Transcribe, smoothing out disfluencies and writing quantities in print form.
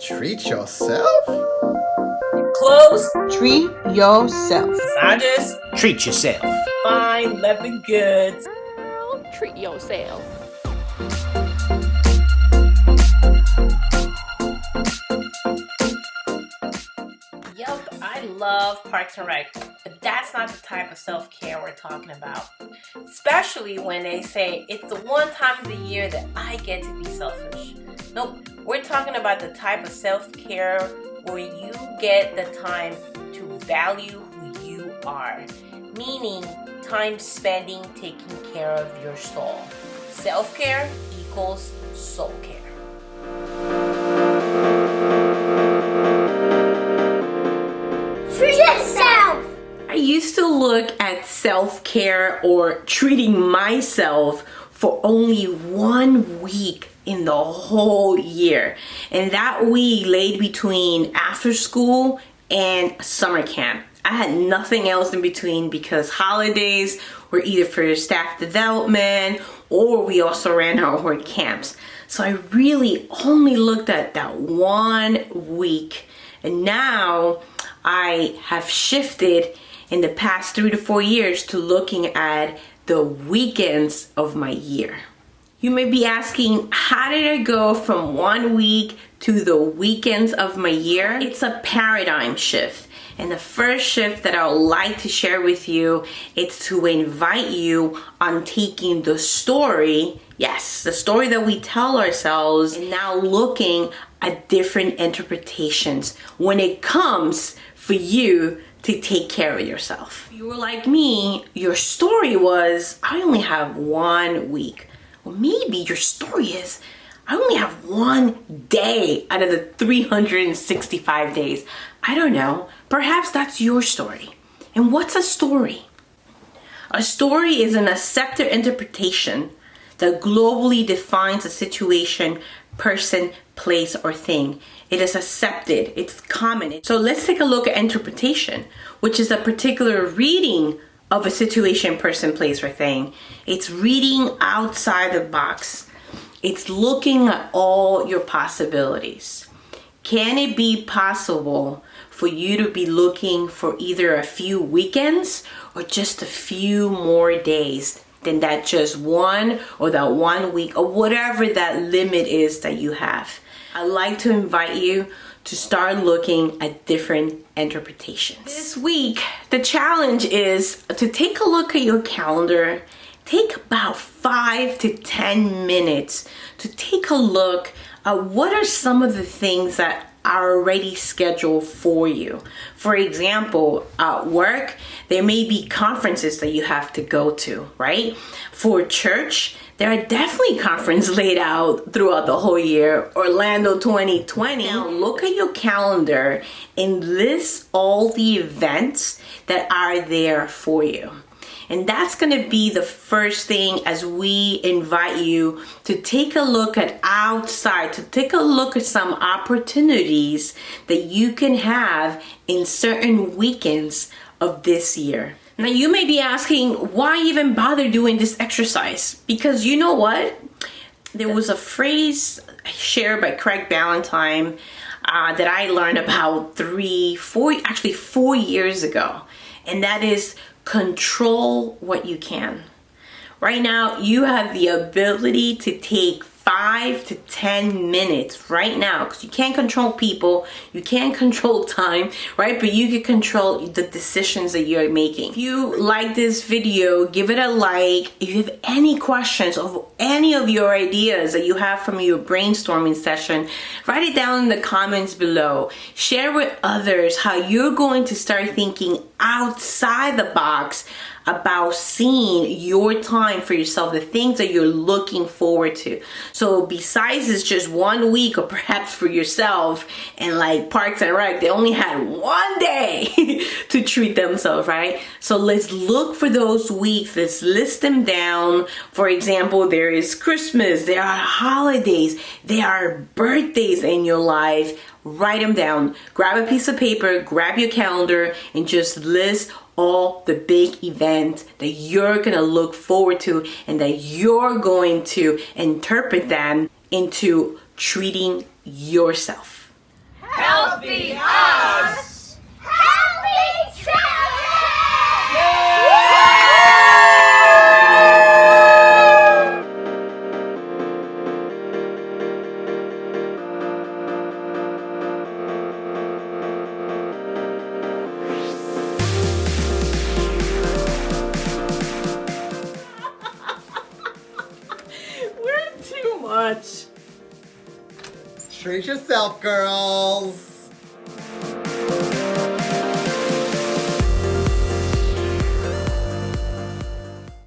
Treat yourself? Clothes. Treat yourself. Massages. Treat yourself. Fine leather goods. Girl, treat yourself. Yup, I love Parks and Rec, but that's not the type of self-care we're talking about. Especially when they say it's the one time of the year that I get to be selfish. Nope, we're talking about the type of self-care where you get the time to value who you are, meaning time spending taking care of your soul. Self-care equals soul care. Treat yourself! I used to look at self-care or treating myself for only 1 week in the whole year. And that week laid between after school and summer camp. I had nothing else in between because holidays were either for staff development or we also ran our work camps. So I really only looked at that 1 week. And now I have shifted in the past 3 to 4 years to looking at the weekends of my year. You may be asking, how did I go from 1 week to the weekends of my year? It's a paradigm shift. And the first shift that I would like to share with you is to invite you on taking the story, yes, the story that we tell ourselves, and now looking at different interpretations when it comes for you to take care of yourself. If you were like me, your story was, I only have 1 week. Or maybe your story is, I only have 1 day out of the 365 days. I don't know. Perhaps that's your story. And what's a story? A story is an accepted interpretation that globally defines a situation, person, place, or thing. It is accepted. It's common. So let's take a look at interpretation, which is a particular reading of a situation, person, place, or thing. It's reading outside the box. It's looking at all your possibilities. Can it be possible for you to be looking for either a few weekends or just a few more days than that just one or that 1 week or whatever that limit is that you have? I'd like to invite you to start looking at different interpretations. This week, the challenge is to take a look at your calendar. Take about 5 to 10 minutes to take a look at what are some of the things that are already scheduled for you. For example, at work, there may be conferences that you have to go to, right? For church, there are definitely conferences laid out throughout the whole year. Orlando 2020. Now look at your calendar and list all the events that are there for you. And that's going to be the first thing as we invite you to take a look at outside, to take a look at some opportunities that you can have in certain weekends of this year. Now you may be asking, why even bother doing this exercise? Because you know what? There was a phrase shared by Craig Ballantyne that I learned about 4 years ago. And that is, control what you can. Right now, you have the ability to take 5 to 10 minutes right now, because you can't control people, you can't control time, right? But you can control the decisions that you're making. If you like this video, give it a like. If you have any questions of any of your ideas that you have from your brainstorming session, write it down in the comments below. Share with others how you're going to start thinking outside the box about seeing your time for yourself, the things that you're looking forward to. So besides it's just 1 week, or perhaps for yourself and like Parks and Rec, they only had 1 day to treat themselves, right? So let's look for those weeks. Let's list them down. For example, there is Christmas, there are holidays, there are birthdays in your life. Write them down. Grab a piece of paper, grab your calendar, and just list all the big events that you're gonna look forward to and that you're going to interpret them into treating yourself. Healthy us! Healthy children! We're too much. Treat yourself, girls.